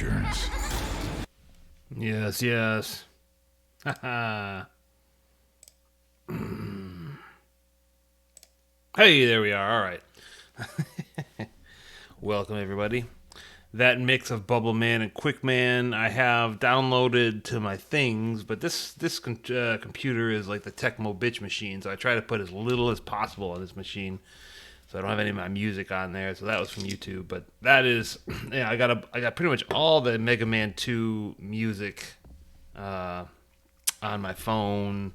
creatures. Yes, yes. Haha. Hey, there we are. All right. Welcome, everybody. That mix of Bubble Man and Quick Man I have downloaded to my things, but this computer is like the Tecmo Bitch machine, so I try to put as little as possible on this machine, so I don't have any of my music on there. So that was from YouTube, but that is, yeah, I got pretty much all the Mega Man 2 music on my phone,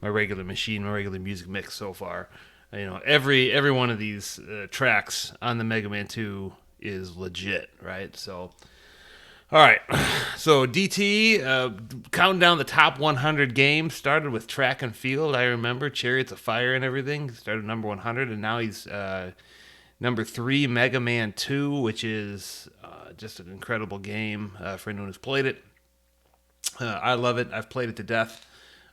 my regular machine, my regular music mix so far. You know, every one of these tracks on the Mega Man 2 is legit, right? So, all right. So DT counting down the top 100 games started with Track and Field. I remember Chariots of Fire and everything. Started number 100, and now he's number 3, Mega Man 2, which is just an incredible game for anyone who's played it. I love it. I've played it to death.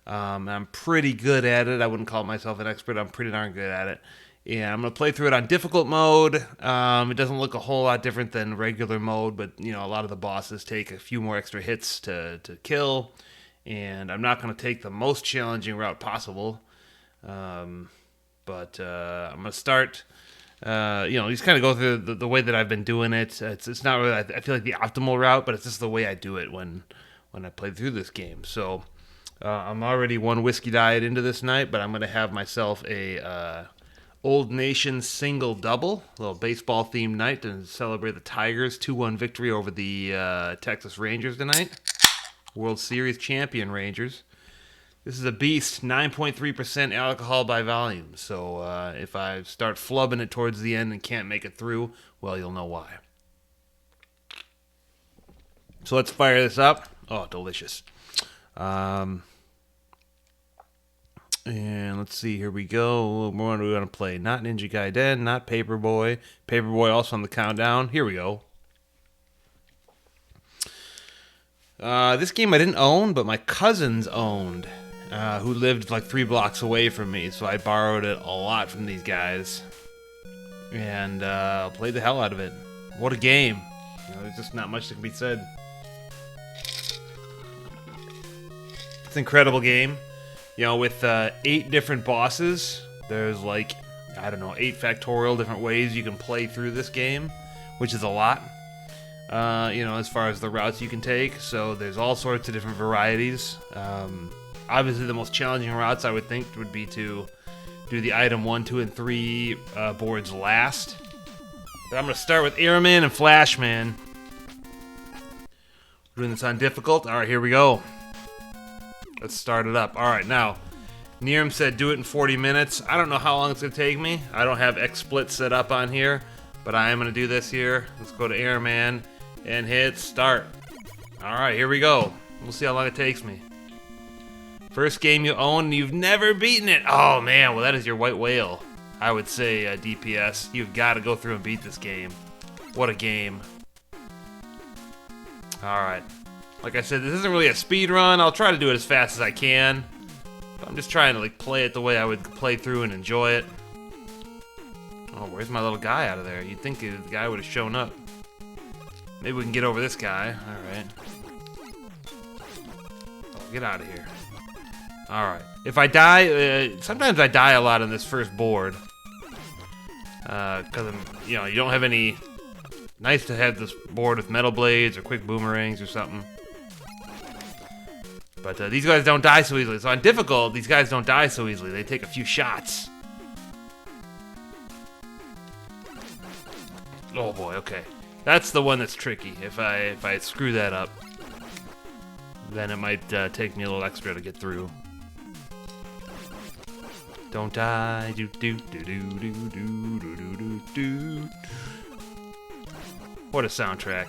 I'm pretty good at it. I wouldn't call myself an expert. I'm pretty darn good at it. Yeah, I'm going to play through it on difficult mode. It doesn't look a whole lot different than regular mode, but you know, a lot of the bosses take a few more extra hits to kill, and I'm not going to take the most challenging route possible. But I'm going to start, just kind of go through the way that I've been doing it. It's not really, I feel like the optimal route, but it's just the way I do it when I play through this game. So I'm already one whiskey diet into this night, but I'm going to have myself a Old Nation single double, a little baseball themed night to celebrate the Tigers' 2-1 victory over the Texas Rangers tonight. World Series champion Rangers. This is a beast, 9.3% alcohol by volume. So if I start flubbing it towards the end and can't make it through, well, you'll know why. So let's fire this up. Oh, delicious. And let's see, here we go. What are we going to play? Not Ninja Gaiden, not Paperboy. Paperboy also on the countdown. Here we go. This game I didn't own, but my cousins owned, who lived like 3 blocks away from me. So I borrowed it a lot from these guys. And played the hell out of it. What a game. You know, there's just not much that can be said. It's an incredible game. You know, with 8 different bosses, there's like, I don't know, 8 factorial different ways you can play through this game, which is a lot, as far as the routes you can take. So there's all sorts of different varieties. Obviously, the most challenging routes, I would think, would be to do the item 1, 2, and 3 boards last. But I'm going to start with Airman and Flashman. We're doing this on difficult. All right, here we go. Let's start it up. All right, now, Neeram said do it in 40 minutes. I don't know how long it's going to take me. I don't have XSplit set up on here, but I am going to do this here. Let's go to Airman and hit start. All right, here we go. We'll see how long it takes me. First game you own, and you've never beaten it. Oh, man, well, that is your white whale. I would say, DPS. You've got to go through and beat this game. What a game. All right. Like I said, this isn't really a speed run. I'll try to do it as fast as I can. But I'm just trying to play it the way I would play through and enjoy it. Oh, where's my little guy out of there? You'd think the guy would have shown up. Maybe we can get over this guy. Alright. Oh, get out of here. Alright. If I die, sometimes I die a lot on this first board. Because, you don't have any... Nice to have this board with metal blades or quick boomerangs or something. But these guys don't die so easily. So on difficult, these guys don't die so easily. They take a few shots. Oh boy, okay. That's the one that's tricky. If I screw that up, then it might take me a little extra to get through. Don't die. Do do do do do do do do do. What a soundtrack.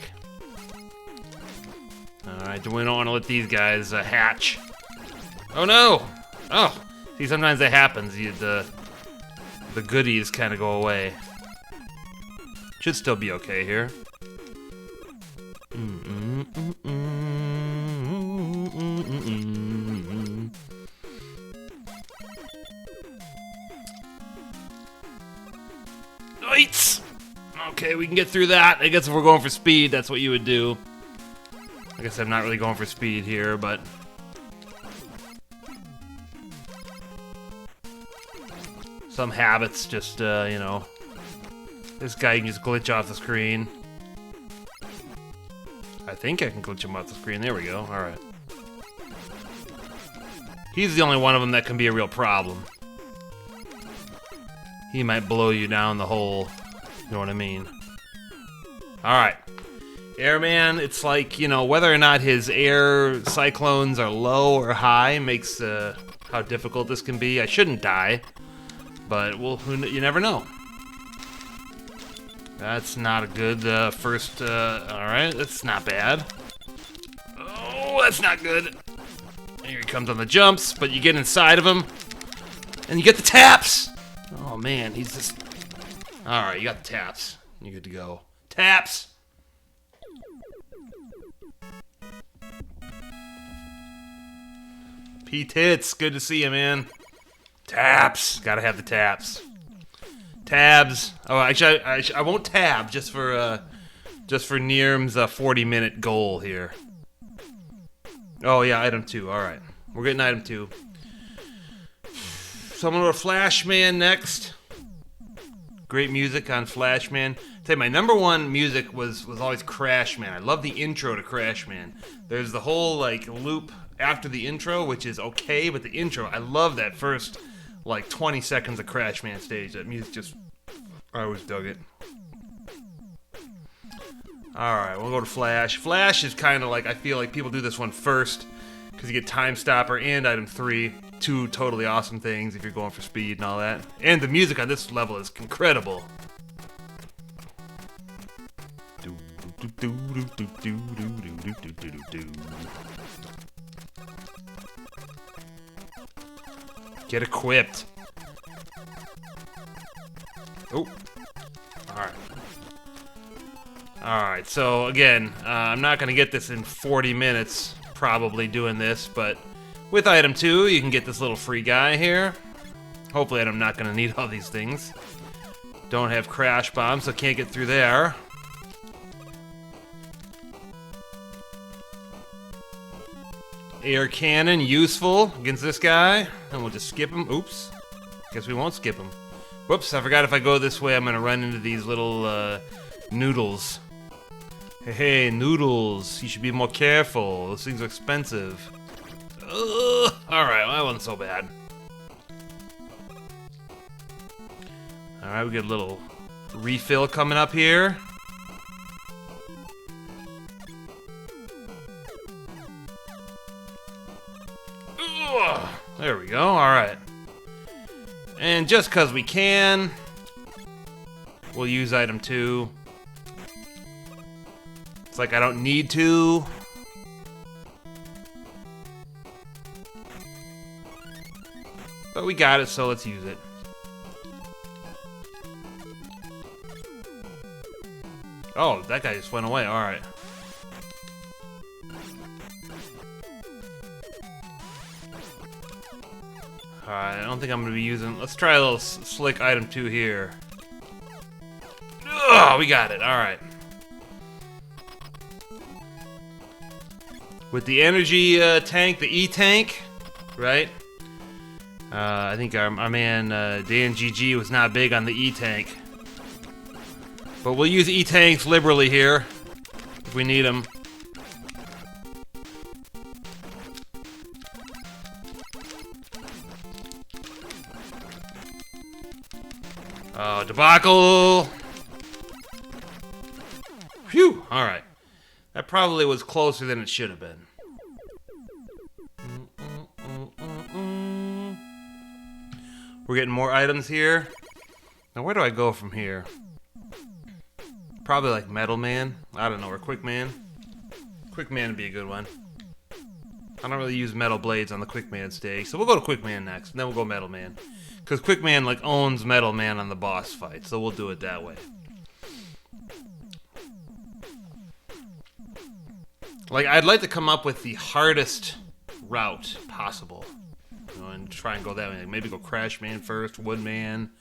Alright, we don't want to let these guys hatch. Oh no! Oh! See, sometimes that happens. The goodies kind of go away. Should still be okay here. Lights! Okay, we can get through that. I guess if we're going for speed, that's what you would do. I guess I'm not really going for speed here, but... some habits just, you know... This guy can just glitch off the screen. I think I can glitch him off the screen. There we go. Alright. He's the only one of them that can be a real problem. He might blow you down the hole. You know what I mean? Alright. Airman, it's like, you know, whether or not his air cyclones are low or high makes how difficult this can be. I shouldn't die, but well, you never know. That's not a good first, alright, that's not bad. Oh, that's not good. Here he comes on the jumps, but you get inside of him, and you get the taps! Oh man, he's just... Alright, you got the taps. You're good to go. Taps! P-Tits, good to see you, man. Taps! Gotta have the taps. Tabs. Oh, actually, I won't tab just for Nirm's 40-minute goal here. Oh yeah, item 2. All right, we're getting item 2. So I'm gonna go to Flashman next. Great music on Flashman. I'll tell you, my number one music was always Crashman. I love the intro to Crashman. There's the whole like loop after the intro, which is okay, but the intro, I love that first like 20 seconds of Crashman stage. That music just, I always dug it. Alright, we'll go to Flash. Flash is kind of like, I feel like people do this one first, because you get Time Stopper and item 3. 2 totally awesome things if you're going for speed and all that. And the music on this level is incredible. Get equipped. Oh. Alright. Alright, so again, I'm not going to get this in 40 minutes, probably doing this, but with item 2, you can get this little free guy here. Hopefully I'm not going to need all these things. Don't have crash bombs, so can't get through there. Air cannon, useful against this guy. And we'll just skip him. Oops. Guess we won't skip him. Whoops, I forgot if I go this way, I'm going to run into these little noodles. Hey, noodles. You should be more careful. Those things are expensive. Ugh. Alright, well, that wasn't so bad. Alright, we get a little refill coming up here. Ugh. There we go, alright. And just because we can, we'll use item 2. It's like I don't need to. But we got it, so let's use it. Oh, that guy just went away. Alright. Alright, I don't think I'm going to be using... Let's try a little slick item 2 here. Oh, we got it. Alright. With the energy tank, the E-tank, right? I think our man Dan GG was not big on the E-tank. But we'll use E-tanks liberally here, if we need them. Oh, debacle! Phew! Alright. That probably was closer than it should have been. We're getting more items here. Now, where do I go from here? Probably like Metal Man. I don't know, or Quick Man. Quick Man would be a good one. I don't really use Metal Blades on the Quick Man stage, so we'll go to Quick Man next, and then we'll go Metal Man. Because Quick Man, like, owns Metal Man on the boss fight, so we'll do it that way. Like, I'd like to come up with the hardest route possible. You know, and try and go that way. Like maybe go Crash Man first, Wood Man,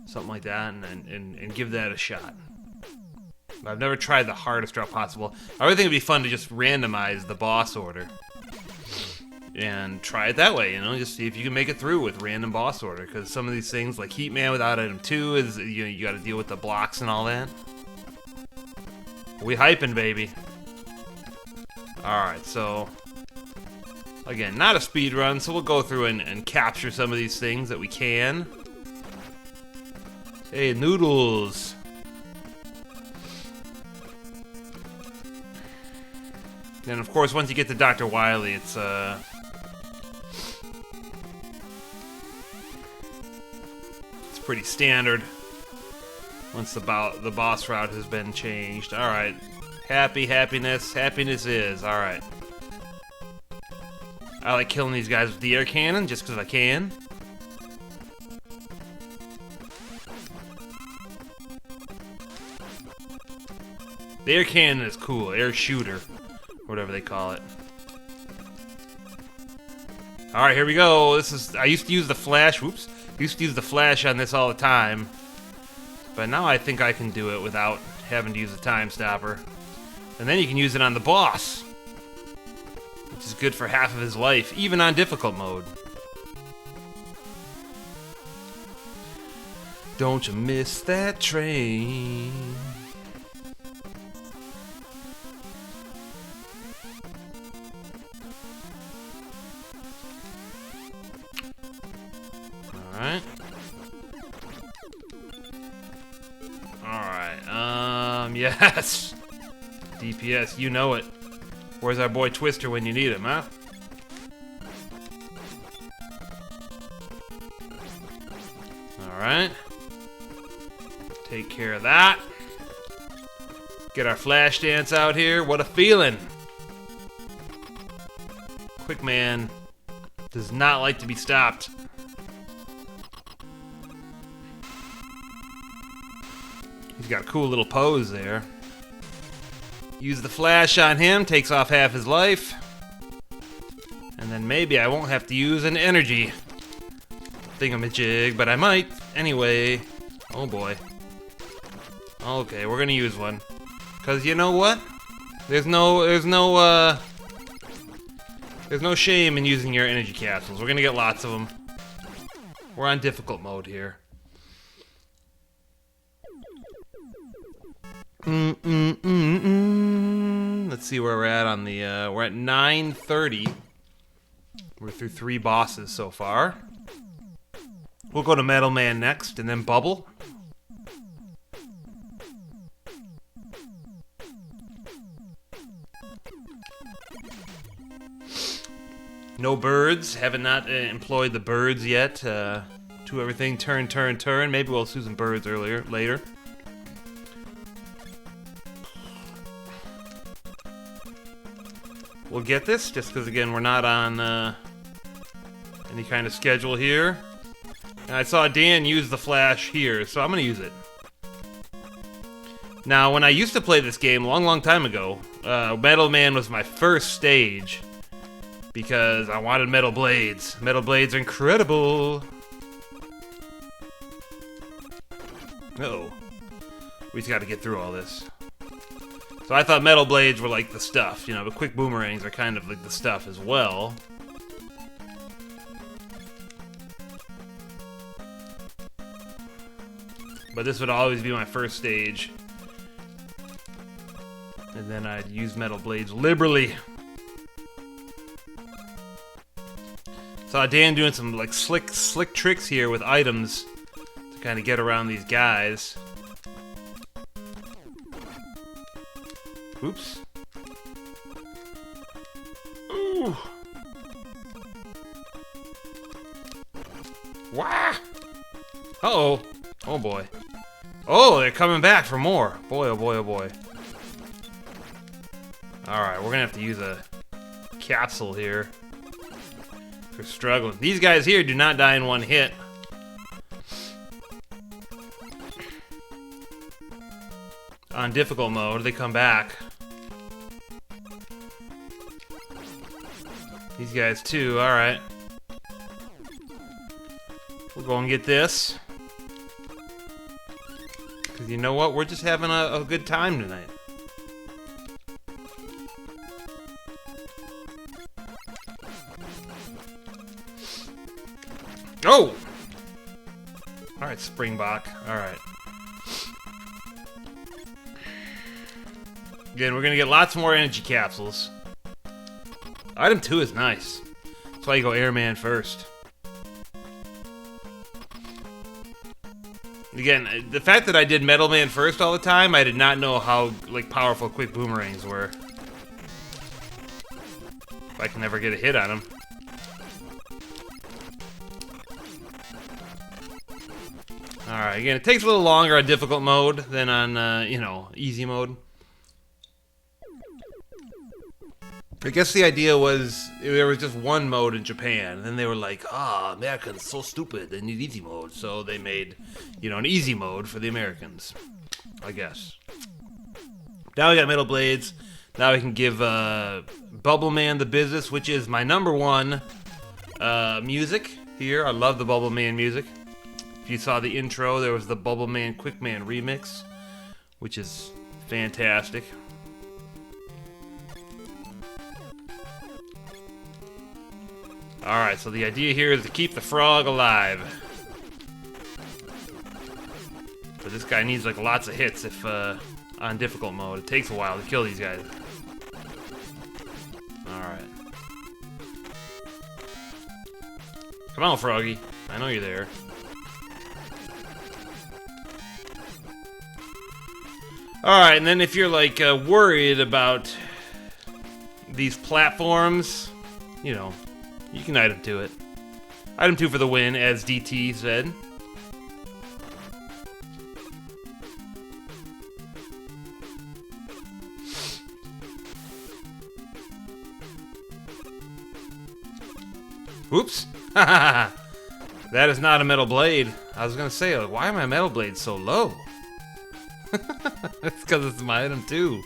something like that, and give that a shot. I've never tried the hardest route possible. I really think it'd be fun to just randomize the boss order. And try it that way, you know, just see if you can make it through with random boss order. Because some of these things, like Heat Man without item 2, is you got to deal with the blocks and all that. We hyping, baby. Alright, so... Again, not a speed run, so we'll go through and capture some of these things that we can. Hey, Noodles! And of course, once you get to Dr. Wily, it's pretty standard. Once the boss route has been changed. Alright. Happiness is. Alright. I like killing these guys with the air cannon just because I can. The air cannon is cool. Air shooter. Whatever they call it. Alright, here we go. I used to use the flash. Whoops. Used to use the flash on this all the time. But now I think I can do it without having to use the time stopper. And then you can use it on the boss. Which is good for half of his life, even on difficult mode. Don't you miss that train? Alright. Alright, yes! DPS, you know it. Where's our boy Twister when you need him, huh? Alright. Take care of that. Get our flash dance out here. What a feeling! Quick Man does not like to be stopped. He's got a cool little pose there. Use the flash on him, takes off half his life. And then maybe I won't have to use an energy thingamajig, but I might. Anyway. Oh boy. Okay, we're gonna use one. Cause you know what? There's no shame in using your energy capsules. We're gonna get lots of them. We're on difficult mode here. Let's see where we're at on the, we're at 9:30. We're through 3 bosses so far. We'll go to Metal Man next, and then Bubble. No birds. Haven't not employed the birds yet. To everything, turn. Maybe we'll see some birds later. We'll get this, just because, again, we're not on any kind of schedule here. And I saw Dan use the flash here, so I'm going to use it. Now, when I used to play this game a long time ago, Metal Man was my first stage, because I wanted Metal Blades. Metal Blades are incredible! Uh-oh. We just got to get through all this. So I thought Metal Blades were like the stuff, you know, but Quick Boomerangs are kind of like the stuff as well. But this would always be my first stage. And then I'd use Metal Blades liberally. Saw Dan doing some like slick tricks here with items to kind of get around these guys. Oops. Ooh. Wah! Uh-oh. Oh boy. Oh, they're coming back for more. Boy, oh boy, oh boy. Alright, we're gonna have to use a capsule here. If we're struggling. These guys here do not die in one hit. On difficult mode, they come back. These guys too, alright. We'll go and get this. Because you know what? We're just having a good time tonight. Oh! Alright, Springbok. Alright. Again, we're going to get lots more energy capsules. Item 2 is nice. That's why you go Airman first. Again, the fact that I did Metal Man first all the time, I did not know how like powerful quick boomerangs were. I can never get a hit on them. Alright, again, it takes a little longer on difficult mode than on, you know, easy mode. I guess the idea was there was just one mode in Japan, and then they were like, Americans so stupid, they need easy mode, so they made, you know, an easy mode for the Americans, I guess. Now we got Metal Blades. Now we can give Bubble Man the business, which is my #1 music here. I love the Bubble Man music. If you saw the intro, there was the Bubble Man Quick Man remix, which is fantastic. Alright, so the idea here is to keep the frog alive. But this guy needs like lots of hits if on difficult mode. It takes a while to kill these guys. Alright. Come on, Froggy. I know you're there. Alright, and then if you're like worried about these platforms, you know, you can item 2 it. Item 2 for the win, as DT said. Oops. That is not a Metal Blade. I was gonna say, like, why are my Metal Blades so low? It's because it's my item 2.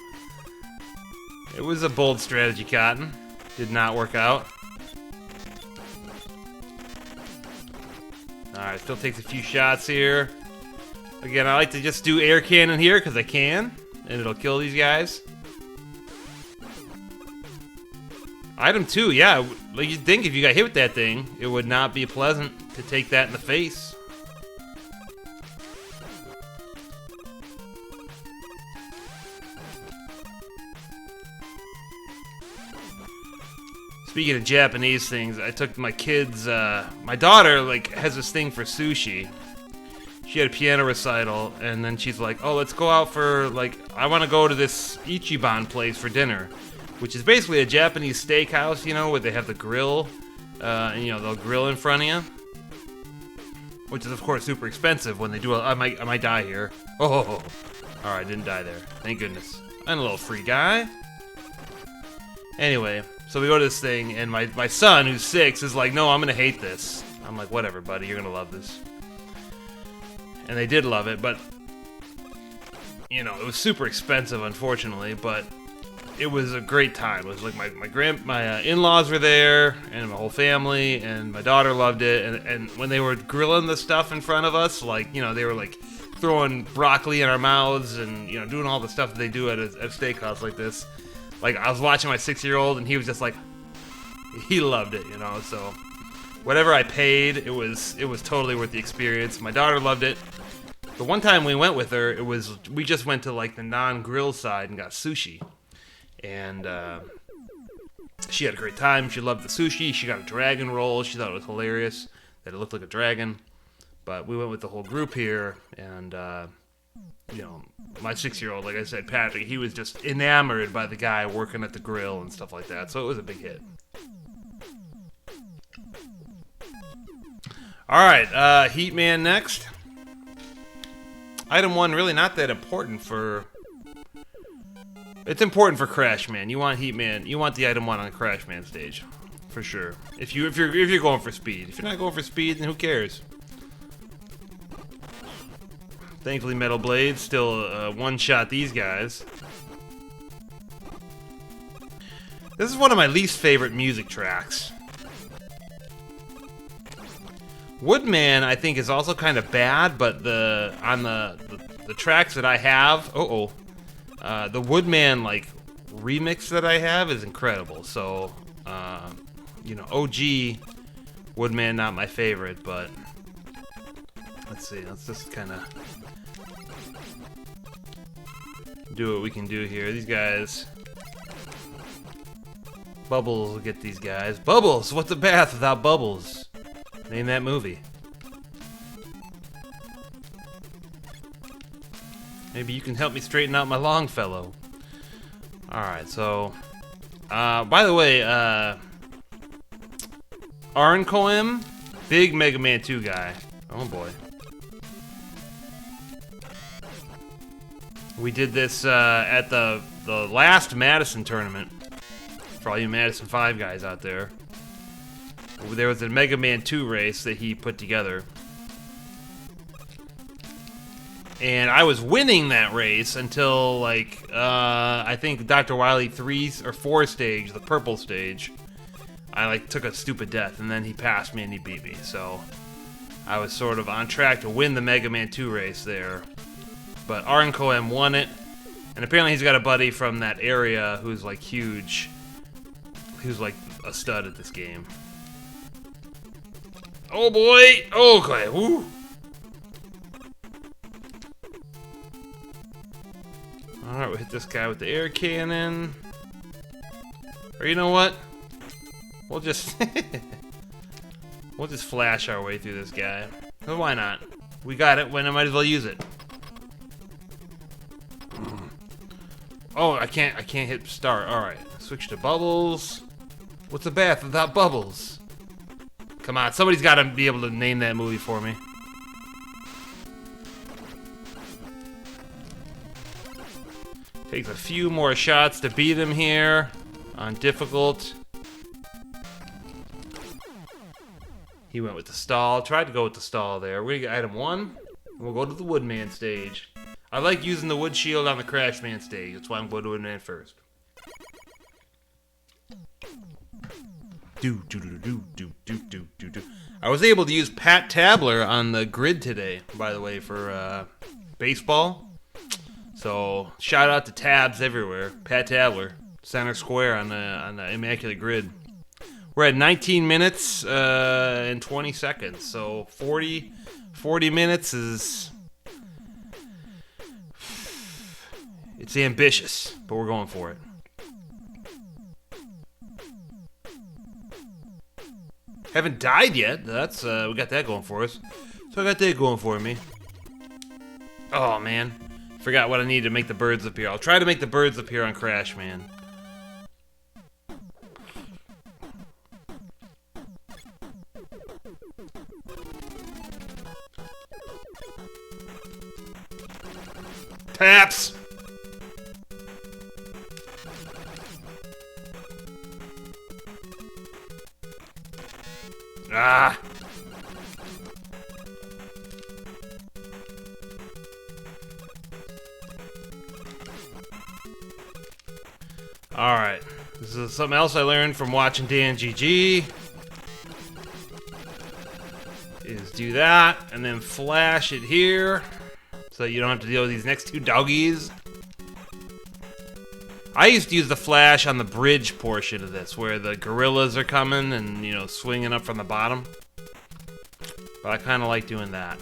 It was a bold strategy, Cotton. Did not work out. Alright, still takes a few shots here. Again, I like to just do air cannon here because I can, and it'll kill these guys. Item 2, yeah, like you'd think if you got hit with that thing, it would not be pleasant to take that in the face. Speaking of Japanese things, I took my kids, my daughter, like, has this thing for sushi. She had a piano recital, and then she's like, oh, let's go out for, like, I want to go to this Ichiban place for dinner, which is basically a Japanese steakhouse, you know, where they have the grill, and, you know, they'll grill in front of you. Which is, of course, super expensive when they do I might die here. Oh, alright, didn't die there. Thank goodness. I'm a little free guy. Anyway, so we go to this thing, and my son, who's 6, is like, no, I'm gonna hate this. I'm like, whatever, buddy, you're gonna love this. And they did love it, but, you know, it was super expensive, unfortunately, but it was a great time. It was like my in-laws were there, and my whole family, and my daughter loved it, and when they were grilling the stuff in front of us, like, you know, they were like throwing broccoli in our mouths, and, you know, doing all the stuff that they do at a steakhouse like this. Like, I was watching my 6-year-old, and he was just like, he loved it, you know, so whatever I paid, it was totally worth the experience. My daughter loved it. The one time we went with her, we just went to, like, the non-grill side and got sushi. And, she had a great time. She loved the sushi. She got a dragon roll. She thought it was hilarious that it looked like a dragon. But we went with the whole group here, and, you know, my 6-year-old, like I said, Patrick, he was just enamored by the guy working at the grill and stuff like that. So it was a big hit. Alright, Heat Man next. Item 1, really not that important for... It's important for Crash Man. You want Heat Man. You want the item 1 on the Crash Man stage, for sure. If you're going for speed. If you're not going for speed, then who cares? Thankfully, Metal Blade still one-shot these guys. This is one of my least favorite music tracks. Woodman, I think, is also kind of bad, but on the the tracks that I have. The Woodman like remix that I have is incredible. So, you know, OG Woodman not my favorite, but let's see. Let's just kind of do what we can do here. These guys. Bubbles will get these guys. Bubbles! What's a bath without Bubbles? Name that movie. Maybe you can help me straighten out my Longfellow. Alright, so... by the way, Arncoem, big Mega Man 2 guy. Oh boy. We did this at the last Madison tournament. For all you Madison 5 guys out there. There was a Mega Man 2 race that he put together. And I was winning that race until, like, I think Dr. Wily 3 or 4 stage, the purple stage. I, like, took a stupid death, and then he passed me and he beat me. So, I was sort of on track to win the Mega Man 2 race there. But Arncoem won it. And apparently he's got a buddy from that area who's, like, huge. Who's, like, a stud at this game. Oh, boy! Okay, woo! Alright, we'll hit this guy with the air cannon. Or you know what? We'll just... we'll just flash our way through this guy. Well, why not? We got it, when I might as well use it. Oh, I can't hit start. Alright, switch to Bubbles. What's a bath without Bubbles? Come on, somebody's got to be able to name that movie for me. Takes a few more shots to beat him here on difficult. He went with the stall. Tried to go with the stall there. We're gonna get item 1. And we'll go to the Woodman stage. I like using the wood shield on the Crashman stage. That's why I'm going to Woodman first. I was able to use Pat Tabler on the grid today, by the way, for baseball. So shout out to tabs everywhere. Pat Tabler, center square on the immaculate grid. We're at 19 minutes and 20 seconds. So 40 minutes is it's ambitious, but we're going for it. Haven't died yet. That's we got that going for us. So I got that going for me. Oh man, forgot what I need to make the birds appear. I'll try to make the birds appear on Crash Man. Taps. Ah! Alright. This is something else I learned from watching DanGG. Is do that, and then flash it here. So you don't have to deal with these next two doggies. I used to use the flash on the bridge portion of this, where the gorillas are coming and, you know, swinging up from the bottom. But I kind of like doing that.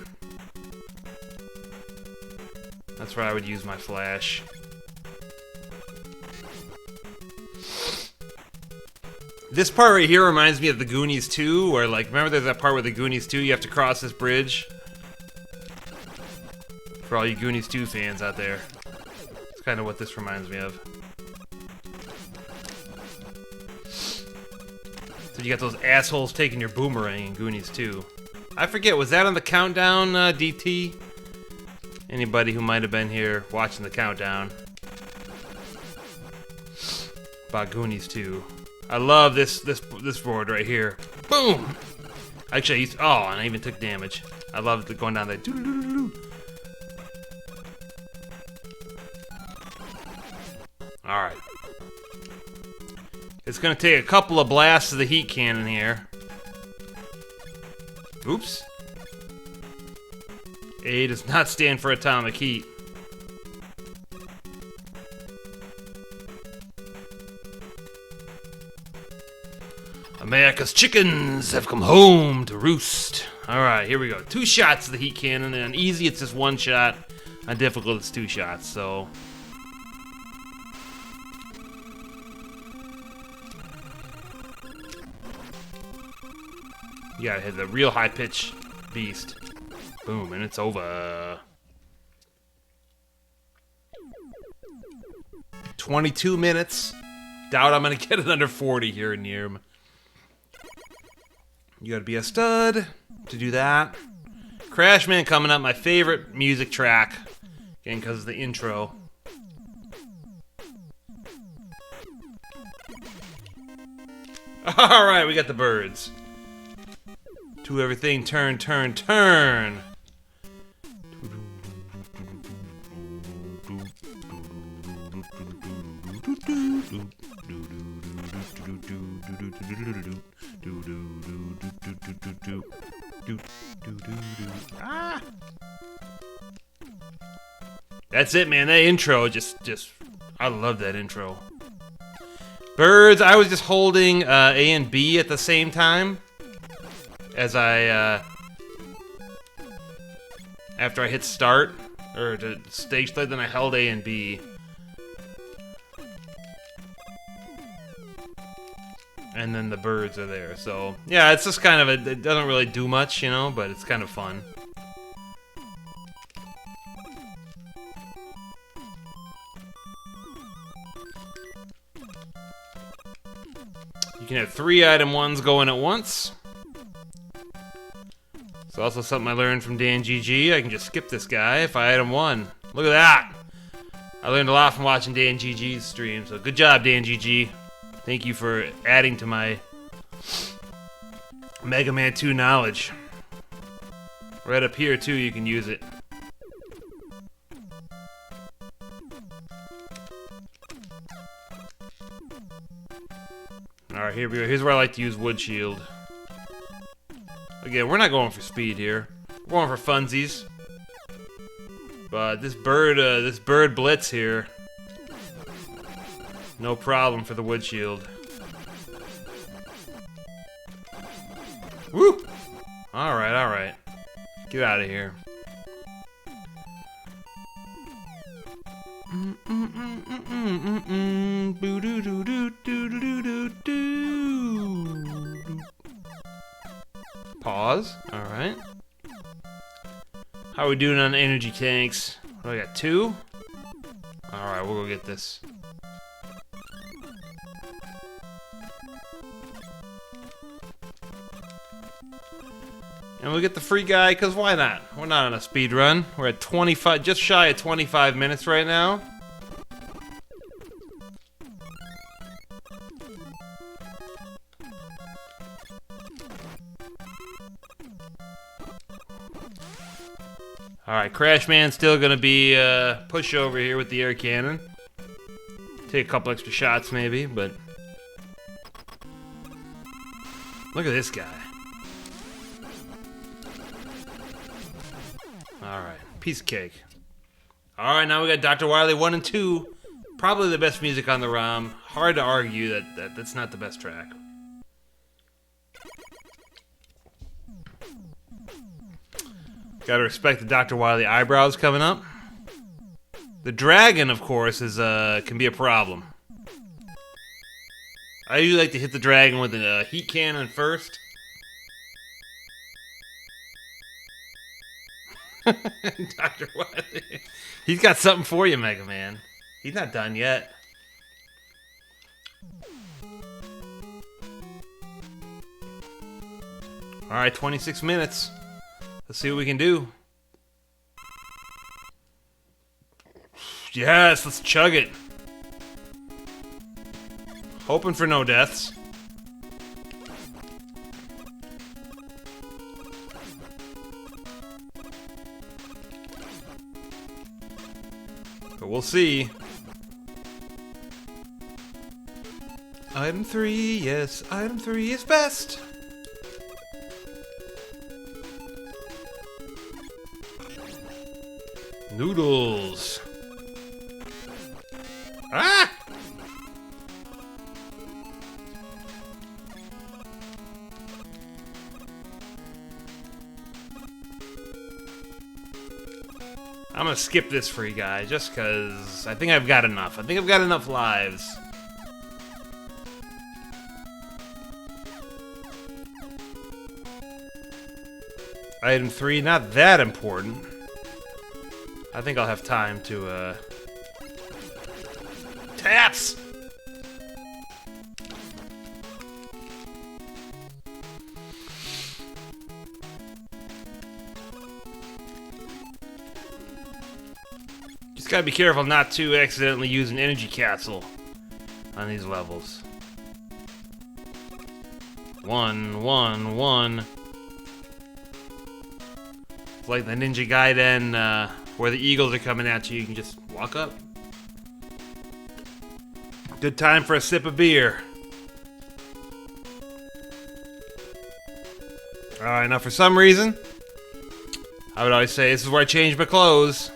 That's where I would use my flash. This part right here reminds me of the Goonies 2, where, like, remember there's that part where the Goonies 2, you have to cross this bridge? For all you Goonies 2 fans out there. It's kind of what this reminds me of. So you got those assholes taking your boomerang in Goonies 2. I forget, was that on the countdown, DT? Anybody who might have been here watching the countdown. About Goonies 2. I love this board right here. Boom! Actually, and I even took damage. I love going down there. Alright. It's gonna take a couple of blasts of the heat cannon here. Oops. A does not stand for atomic heat. America's chickens have come home to roost. Alright, here we go. 2 shots of the heat cannon, and on easy it's just 1 shot. On difficult it's 2 shots, so... You gotta hit the real high pitch beast. Boom, and it's over. 22 minutes. Doubt I'm gonna get it under 40 here in Nirm. You gotta be a stud to do that. Crashman coming up, my favorite music track. Again, because of the intro. Alright, we got the birds. To everything, turn, turn, turn. Ah! That's it, man. That intro just I love that intro. Birds, I was just holding A and B at the same time as I after I hit start or to stage select, then I held A and B. And then the birds are there, so yeah, it's just kind of it doesn't really do much, you know, but it's kind of fun. You can have 3 item ones going at once. It's also something I learned from Dan GG. I can just skip this guy if I item 1. Look at that! I learned a lot from watching Dan GG's stream, so good job, Dan GG. Thank you for adding to my Mega Man 2 knowledge. Right up here, too, you can use it. Alright, here we go. Here's where I like to use Wood Shield. Again, we're not going for speed here. We're going for funsies. But this bird blitz here, no problem for the Wood Shield. Woo! Alright, alright. Get out of here. Pause. Alright. How are we doing on energy tanks? What do I got? 2? Alright, we'll go get this. And we'll get the free guy, because why not? We're not on a speed run. We're at 25, just shy of 25 minutes right now. Alright, Crashman's still gonna be pushover here with the air cannon. Take a couple extra shots maybe, but... Look at this guy. Alright, piece of cake. Alright, now we got Dr. Wily 1 and 2. Probably the best music on the ROM. Hard to argue that that's not the best track. Gotta respect the Dr. Wily eyebrows coming up. The dragon, of course, is can be a problem. I usually like to hit the dragon with a heat cannon first. Dr. Wily. He's got something for you, Mega Man. He's not done yet. Alright, 26 minutes. Let's see what we can do. Yes, let's chug it. Hoping for no deaths. But we'll see. Item 3, yes, item 3 is best. Noodles. Ah! I'm gonna skip this for you guys, just because I think I've got enough. I think I've got enough lives. Item 3, not that important. I think I'll have time to, Taps! Just gotta be careful not to accidentally use an energy capsule on these levels. 1, 1, 1. It's like the Ninja Gaiden, where the eagles are coming at you. You can just walk up. Good time for a sip of beer. Alright, now for some reason, I would always say this is where I change my clothes.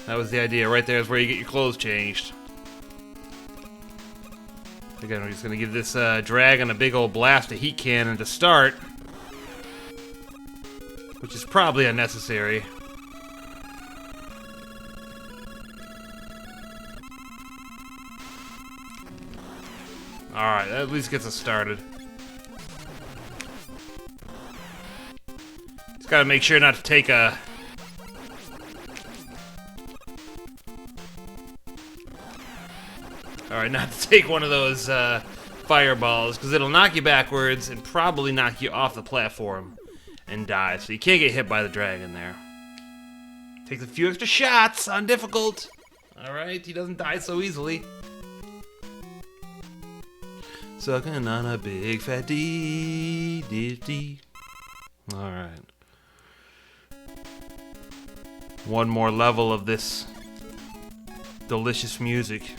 That was the idea. Right there is where you get your clothes changed. Again, we're just going to give this dragon a big old blast of heat cannon to start. Which is probably unnecessary. Alright, that at least gets us started. Just gotta make sure not to take a... Alright, not to take one of those fireballs, because it'll knock you backwards and probably knock you off the platform and die. So you can't get hit by the dragon there. Takes a few extra shots on difficult. Alright, he doesn't die so easily. Sucking on a big fat D. Alright. One more level of this delicious music.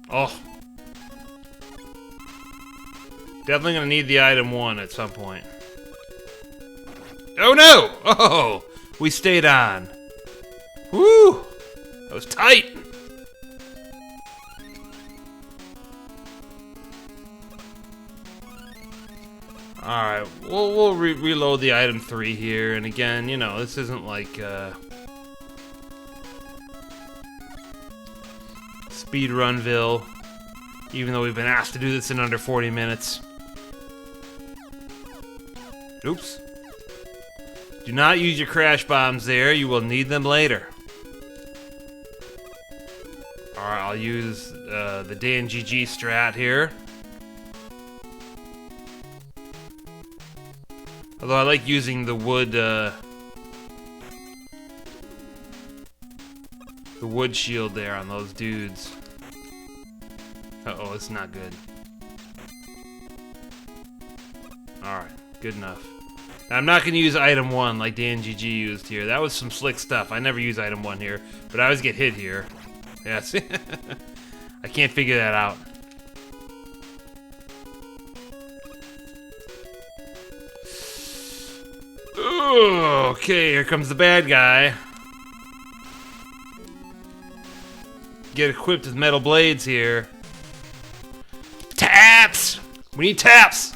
Oh. Definitely gonna need the item 1 at some point. Oh no! Oh! We stayed on. Woo! That was tight! Alright, we'll reload the item 3 here, and again, you know, this isn't like, Speedrunville, even though we've been asked to do this in under 40 minutes. Oops. Do not use your crash bombs there, you will need them later. Alright, I'll use the DNGG strat here. Although I like using the wood shield there on those dudes. Uh-oh, it's not good. Alright, good enough. Now, I'm not going to use item 1 like DNGG used here. That was some slick stuff. I never use item 1 here, but I always get hit here. Yes. I can't figure that out. Ooh, okay, here comes the bad guy. Get equipped with metal blades here. Taps! We need taps!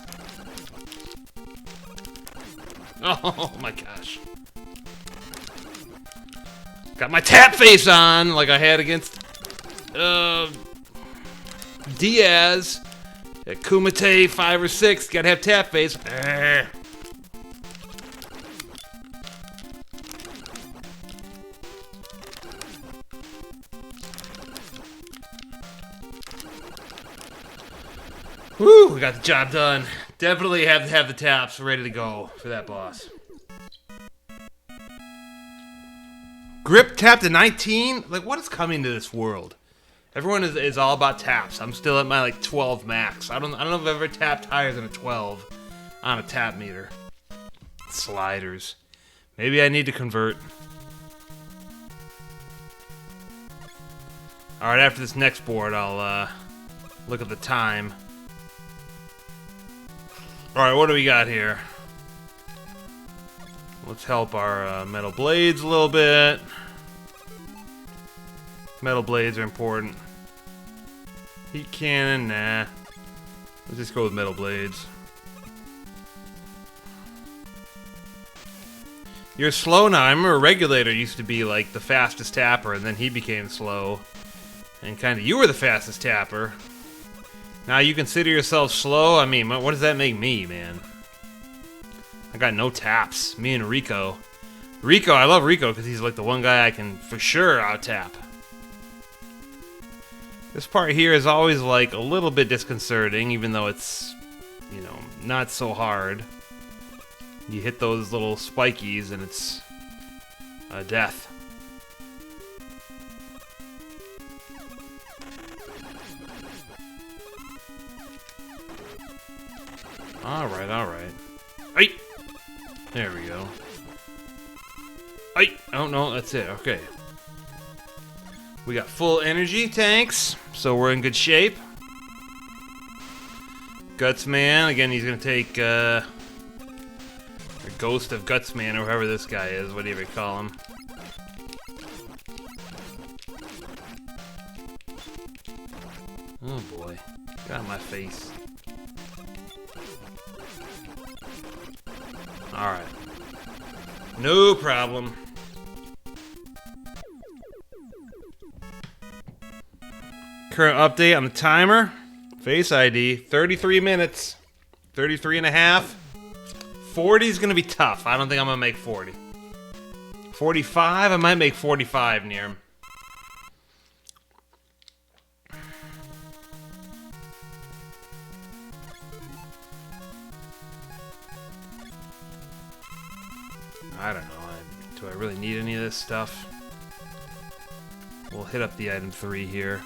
Oh my gosh. Got my tap face on like I had against Diaz at Kumite 5 or 6. Gotta have tap face. Woo, we got the job done. Definitely have to have the taps ready to go for that boss. Grip tap to 19? Like, what is coming to this world? Everyone is all about taps. I'm still at my, like, 12 max. I don't know if I've ever tapped higher than a 12 on a tap meter. Sliders. Maybe I need to convert. Alright, after this next board, I'll, look at the time. Alright, what do we got here? Let's help our metal blades a little bit. Metal blades are important. Heat cannon, nah. Let's just go with metal blades. You're slow now. I remember Regulator used to be like the fastest tapper, and then he became slow. And kind of you were the fastest tapper. Now you consider yourself slow? I mean, what does that make me, man? I got no taps. Me and Rico. Rico, I love Rico because he's like the one guy I can for sure out-tap. This part here is always like a little bit disconcerting, even though it's, you know, not so hard. You hit those little spikies and it's a death. Alright, alright. Ay! There we go. Ay! Oh no, that's it. Okay. We got full energy tanks, so we're in good shape. Gutsman, again, he's gonna take, the Ghost of Gutsman, or whoever this guy is, whatever you call him. Oh boy. Get out of my face. Alright. No problem. Current update on the timer. Face ID, 33 minutes. 33 and a half. 40 is going to be tough. I don't think I'm going to make 40. 45? I might make 45 near him. I don't know. Do I really need any of this stuff? We'll hit up the item 3 here.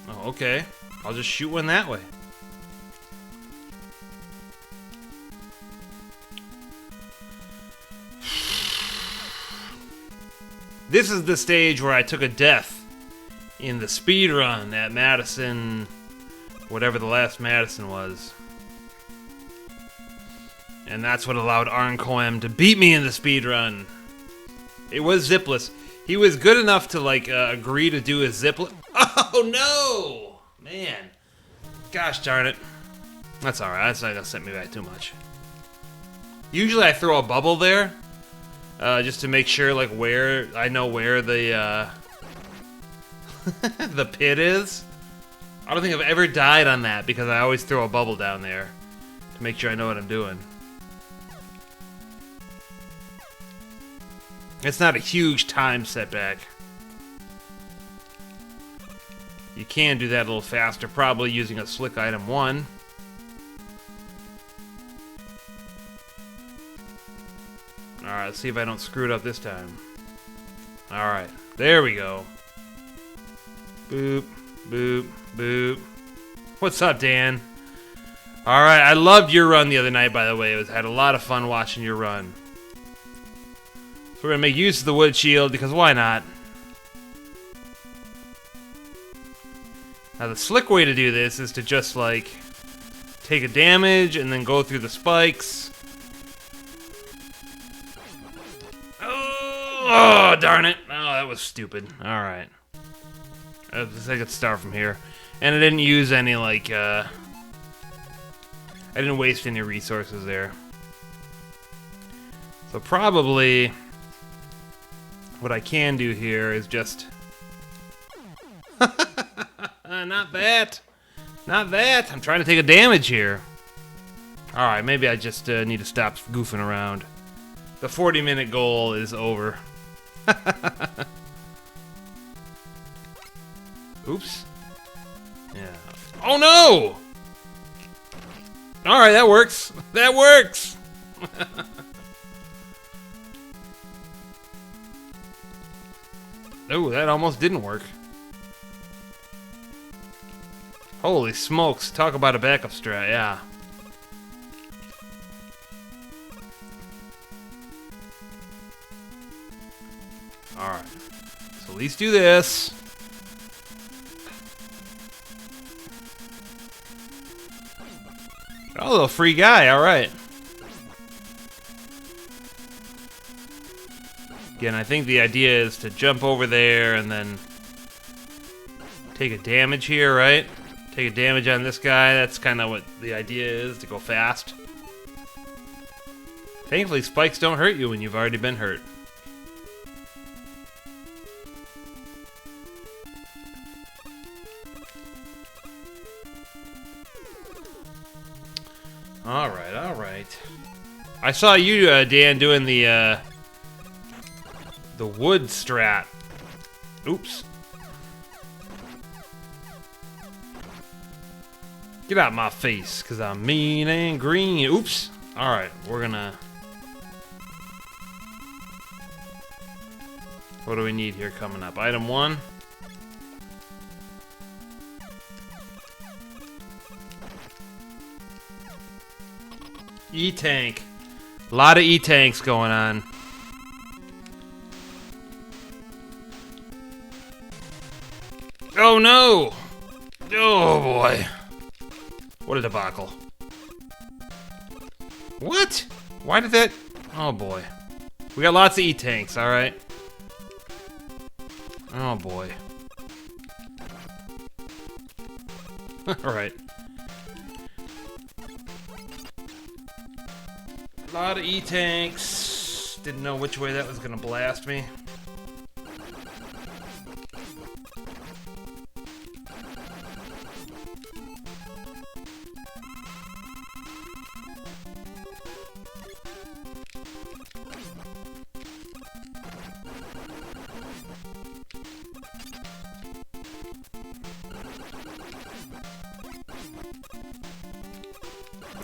Oh, okay. I'll just shoot one that way. This is the stage where I took a death in the speed run at Madison, whatever the last Madison was. And that's what allowed Arncoem to beat me in the speed run. It was zipless. He was good enough to like agree to do his ziplet. Oh no! Man. Gosh darn it. That's alright. That's not gonna set me back too much. Usually I throw a bubble there. Just to make sure, like, where I know where the the pit is. I don't think I've ever died on that because I always throw a bubble down there to make sure I know what I'm doing. It's not a huge time setback. You can do that a little faster, probably using a slick item 1. Alright, let's see if I don't screw it up this time. Alright, there we go. Boop, boop, boop. What's up, Dan? Alright, I loved your run the other night, by the way. I had a lot of fun watching your run. So we're going to make use of the wood shield, because why not? Now, the slick way to do this is to just, like, take a damage and then go through the spikes. Oh, darn it. Oh, that was stupid. Alright. I could start from here. And I didn't use any, like, I didn't waste any resources there. So probably what I can do here is just... Not that. Not that. I'm trying to take a damage here. Alright, maybe I just need to stop goofing around. The 40-minute goal is over. Oops. Yeah. Oh no! Alright, that works. That works! Oh, that almost didn't work. Holy smokes, talk about a backup strat, yeah. Alright. So at least do this. Oh, a little free guy, alright. Again, I think the idea is to jump over there and then take a damage here, right? Take a damage on this guy. That's kind of what the idea is, to go fast. Thankfully, spikes don't hurt you when you've already been hurt. Alright, alright. I saw you, Dan, doing the wood strat. Oops. Get out my face, because I'm mean and green. Oops. Alright, we're gonna... What do we need here coming up? Item 1. E-tank. A lot of E-tanks going on. Oh no! Oh boy. What a debacle. What? Why did that... Oh boy. We got lots of E-tanks, alright? Oh boy. Alright. A lot of E-tanks. Didn't know which way that was gonna blast me.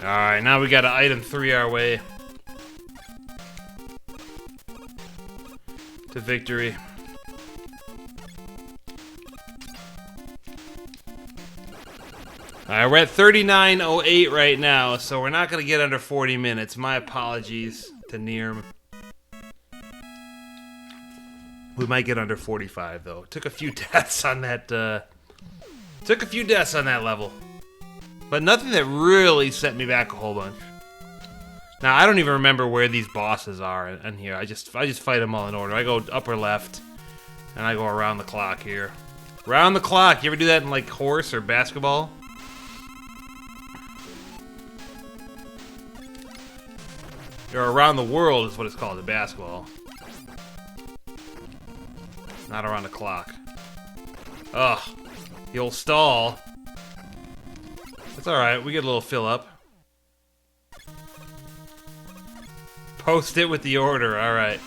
Alright, now we got an item 3 our way to victory. Alright, we're at 39:08 right now, so we're not going to get under 40 minutes. My apologies to Nirm. We might get under 45 though. Took a few deaths on that level. But nothing that really set me back a whole bunch. Now, I don't even remember where these bosses are in here. I just fight them all in order. I go upper left, and I go around the clock here. Round the clock. You ever do that in, like, horse or basketball? Or around the world is what it's called in basketball. Not around the clock. Ugh. The old stall. That's alright, we get a little fill up. Post it with the order, alright.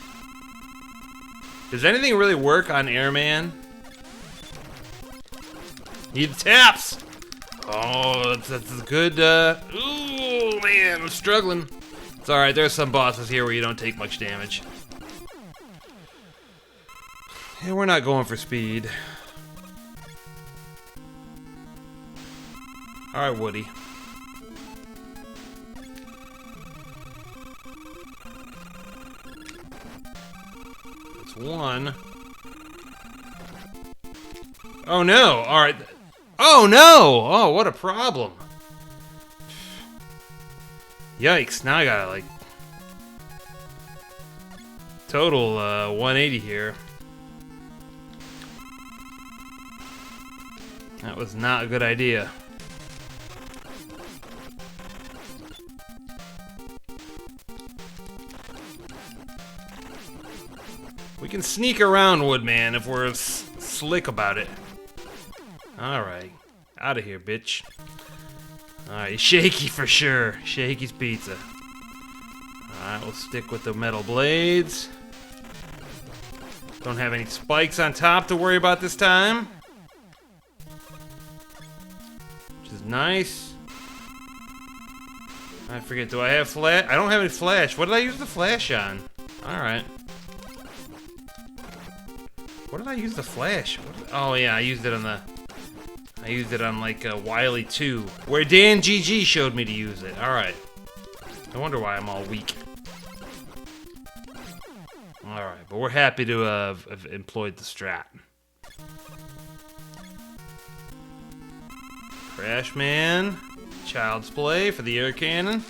Does anything really work on Airman? He taps! Oh, that's good, ooh, man, I'm struggling. It's alright, there's some bosses here where you don't take much damage. And we're not going for speed. Alright, Woody. That's one. Oh no! Alright. Oh no! Oh, what a problem. Yikes, now I gotta, like... Total, 180 here. That was not a good idea. We can sneak around, Woodman, if we're slick about it. Alright. Out of here, bitch. Alright, shaky for sure. Shaky's pizza. Alright, we'll stick with the metal blades. Don't have any spikes on top to worry about this time. Which is nice. I forget, do I have flash? I don't have any flash. What did I use the flash on? Alright. What did I use the flash? Oh yeah, I used it on the... I used it on like Wily 2, where Dan GG showed me to use it. Alright. I wonder why I'm all weak. Alright, but we're happy to have employed the strat. Crash Man. Child's Play for the air cannon.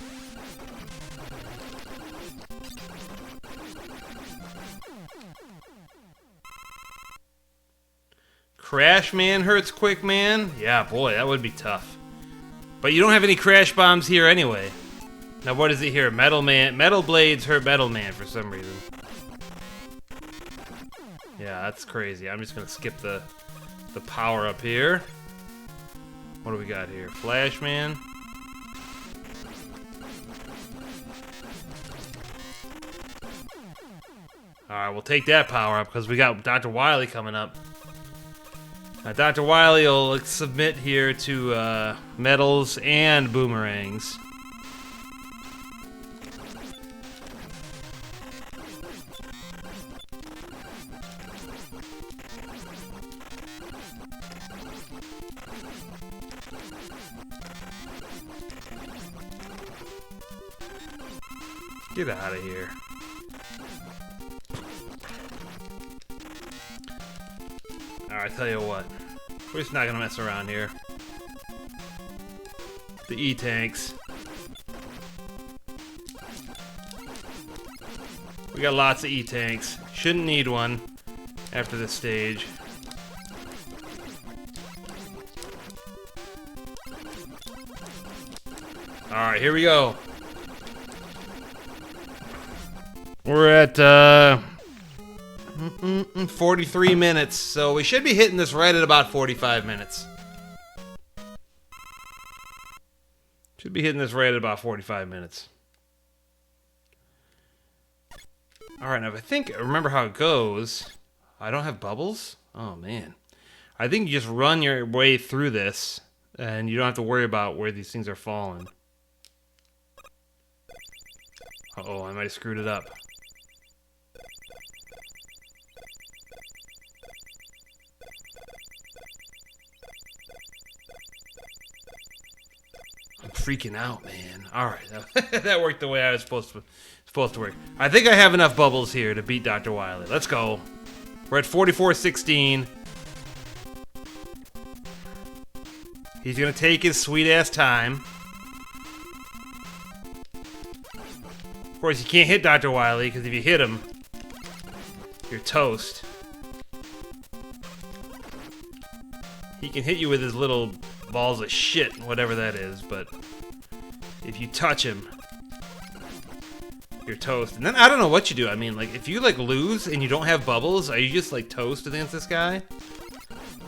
Crash Man hurts Quick Man? Yeah, boy, that would be tough. But you don't have any crash bombs here anyway. Now what is it here? Metal Man. Metal Blades hurt Metal Man for some reason. Yeah, that's crazy. I'm just gonna skip the power up here. What do we got here? Flash Man. Alright, we'll take that power up because we got Dr. Wily coming up. Now, Dr. Wily will submit here to medals and boomerangs. Get out of here. Alright, tell you what. We're just not gonna mess around here. The E-tanks. We got lots of E-tanks. Shouldn't need one after this stage. Alright, here we go. We're at 43 minutes, so we should be hitting this right at about 45 minutes. Should be hitting this right at about 45 minutes. Alright, now I remember how it goes. I don't have bubbles? Oh, man. I think you just run your way through this, and you don't have to worry about where these things are falling. Uh-oh, I might have screwed it up. I'm freaking out, man. Alright, that worked the way I was supposed to work. I think I have enough bubbles here to beat Dr. Wily. Let's go. We're at 44-16. He's gonna take his sweet-ass time. Of course, you can't hit Dr. Wily, because if you hit him, you're toast. He can hit you with his little balls of shit, whatever that is, but if you touch him, you're toast. And then I don't know what you do. I mean, like, if you, like, lose and you don't have bubbles, are you just, like, toast against this guy?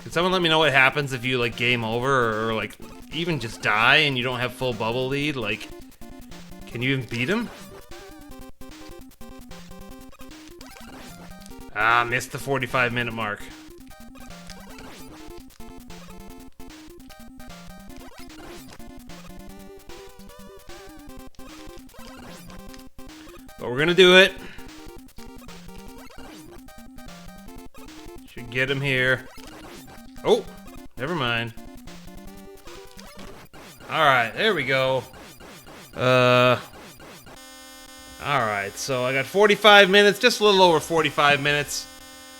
Can someone let me know what happens if you, like, game over or like, even just die and you don't have full bubble lead? Like, can you even beat him? Ah, missed the 45-minute mark. But we're gonna do it. Should get him here. Oh, never mind. Alright, there we go. Alright, so I got 45 minutes, just a little over 45 minutes.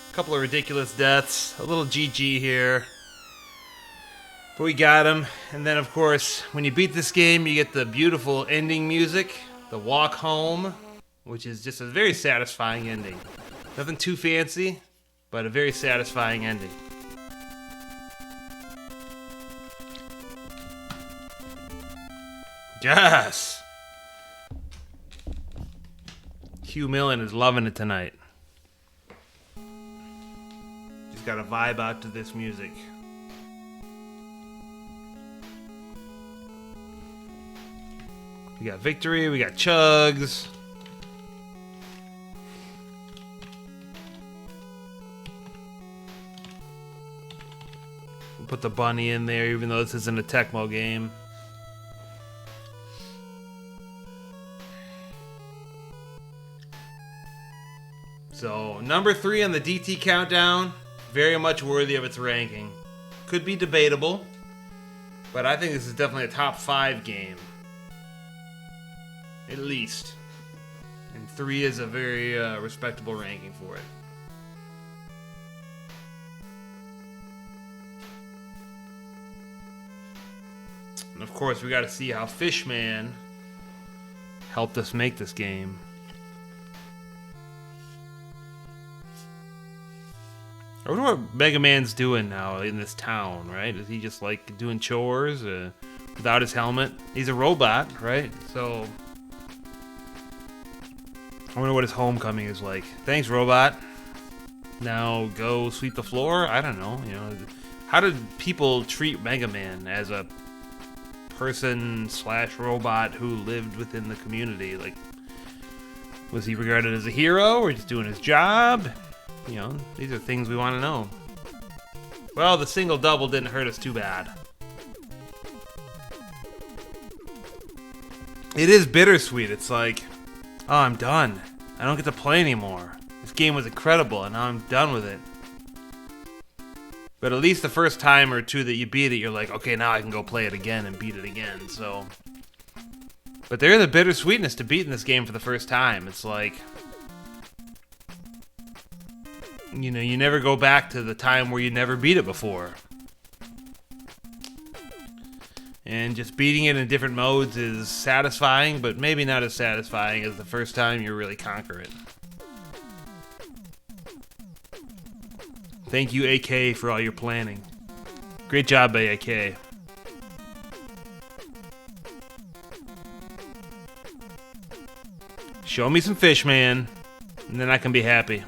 A couple of ridiculous deaths, a little GG here. But we got him. And then, of course, when you beat this game, you get the beautiful ending music, the walk home, which is just a very satisfying ending. Nothing too fancy, but a very satisfying ending. Yes! Hugh Millen is loving it tonight. Just gotta vibe out to this music. We got Victory, we got Chugs. We'll put the bunny in there, even though this isn't a Tecmo game. So, number 3 on the DT countdown, very much worthy of its ranking. Could be debatable, but I think this is definitely a top 5 game. At least. And 3 is a very respectable ranking for it. of course, we got to see how Fishman helped us make this game. I wonder what Mega Man's doing now in this town, right? Is he just like doing chores without his helmet? He's a robot, right? So I wonder what his homecoming is like. Thanks, robot. Now go sweep the floor? I don't know. How did people treat Mega Man as a person/robot who lived within the community? Like, was he regarded as a hero or just doing his job? These are things we want to know. Well, the single double didn't hurt us too bad. It is bittersweet. It's like, oh, I'm done. I don't get to play anymore. This game was incredible, and now I'm done with it. But at least the first time or two that you beat it, you're like, okay, now I can go play it again and beat it again. So, but there is a bittersweetness to beating this game for the first time. It's like, you never go back to the time where you never beat it before. And just beating it in different modes is satisfying, but maybe not as satisfying as the first time you really conquer it. Thank you, AK, for all your planning. Great job, AK. Show me some Fishman, and then I can be happy.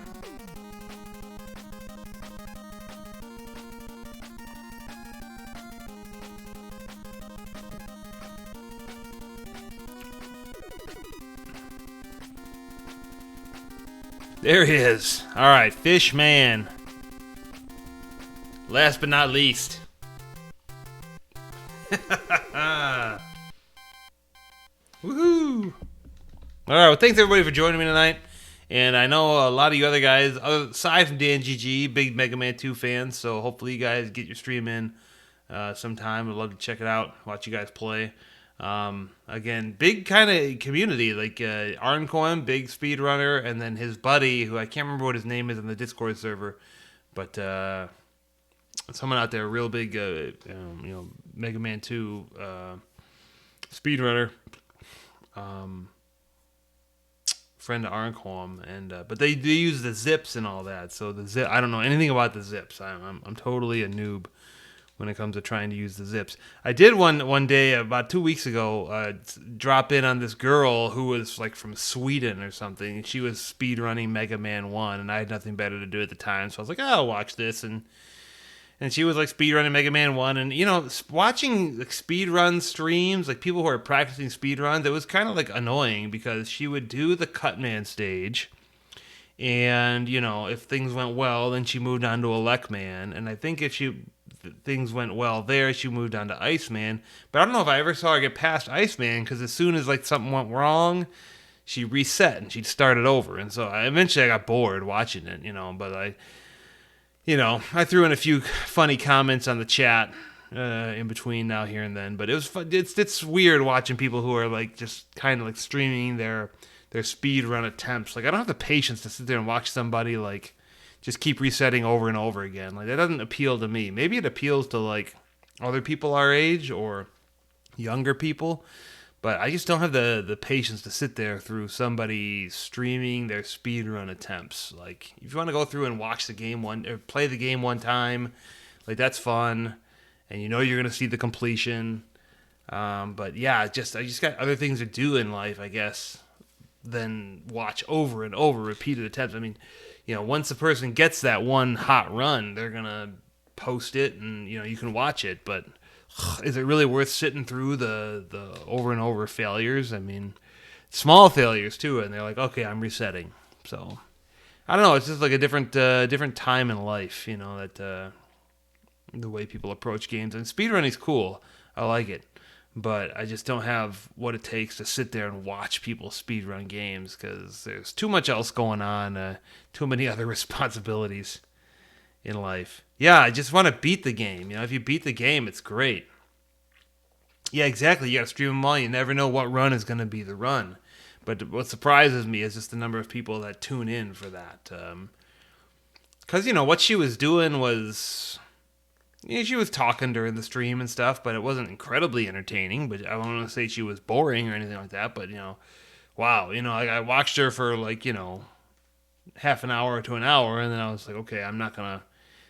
There he is. All right, Fishman. Last but not least. Woohoo! All right, well, thanks everybody for joining me tonight. And I know a lot of you other guys, aside from DanGG, big Mega Man 2 fans. So hopefully you guys get your stream in sometime. I'd love to check it out, watch you guys play. Again, big kind of community, like Arncoin, big speedrunner, and then his buddy, who I can't remember what his name is on the Discord server, but someone out there, real big, Mega Man 2 speedrunner, friend of Arncoin, and but they use the zips and all that. So the zip, I don't know anything about the zips. I'm totally a noob when it comes to trying to use the zips. I did one day about 2 weeks ago drop in on this girl who was like from Sweden or something. She was speedrunning Mega Man 1, and I had nothing better to do at the time, so I was like, I'll watch this. And she was like speedrunning Mega Man 1, and watching like speedrun streams, like people who are practicing speedruns, it was kind of like annoying because she would do the Cutman stage, and if things went well, then she moved on to Elecman, and I think if things went well there, she moved on to Iceman. But I don't know if I ever saw her get past Iceman, because as soon as like something went wrong, she reset and she'd start it over. And so eventually I got bored watching it, but I threw in a few funny comments on the chat in between now, here and then. But it was fun. It's weird watching people who are like just kind of like streaming their speed run attempts. Like, I don't have the patience to sit there and watch somebody like just keep resetting over and over again. Like, that doesn't appeal to me. Maybe it appeals to like other people our age or younger people, but I just don't have the patience to sit there through somebody streaming their speedrun attempts. Like, if you want to go through and watch the game or play the game one time, like, that's fun, and you're going to see the completion. But yeah, I just got other things to do in life, I guess, than watch over and over repeated attempts. I mean, once a person gets that one hot run, they're gonna post it, and you can watch it. But is it really worth sitting through the over and over failures? I mean, small failures too, and they're like, okay, I'm resetting. So I don't know. It's just like a different time in life, that the way people approach games. And speedrunning's cool. I like it. But I just don't have what it takes to sit there and watch people speedrun games, because there's too much else going on, too many other responsibilities in life. Yeah, I just want to beat the game. If you beat the game, it's great. Yeah, exactly. You got to stream them all. You never know what run is going to be the run. But what surprises me is just the number of people that tune in for that. Because, what she was doing was Yeah, she was talking during the stream and stuff, but it wasn't incredibly entertaining. But I don't want to say she was boring or anything like that. But wow, like I watched her for like half an hour to an hour, and then I was like, okay, I'm not gonna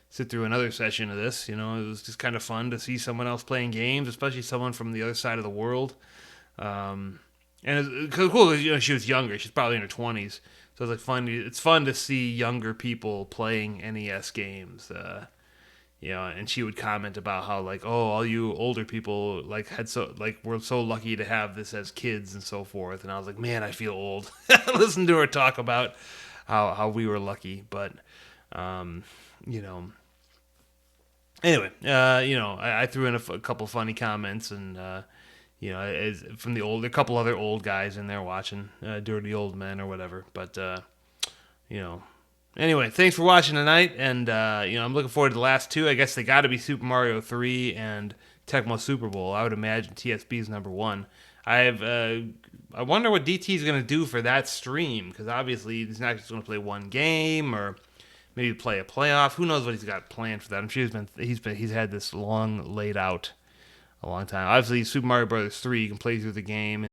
sit through another session of this. It was just kind of fun to see someone else playing games, especially someone from the other side of the world. And it's cool because she was younger. She's probably in her 20s, so it's like fun. It's fun to see younger people playing NES games. And she would comment about how like, oh, all you older people like we're so lucky to have this as kids and so forth. And I was like, man, I feel old. Listen to her talk about how we were lucky, but um, you know. Anyway, I threw in a couple funny comments and. From a couple other old guys in there watching, dirty old men or whatever. But you know, anyway, thanks for watching tonight, and I'm looking forward to the last two. I guess they got to be Super Mario 3 and Tecmo Super Bowl. I would imagine TSB is number one. I wonder what DT is going to do for that stream, because obviously he's not just going to play one game or maybe play a playoff. Who knows what he's got planned for that? I'm sure he's had this long laid out a long time. Obviously, Super Mario Brothers 3, you can play through the game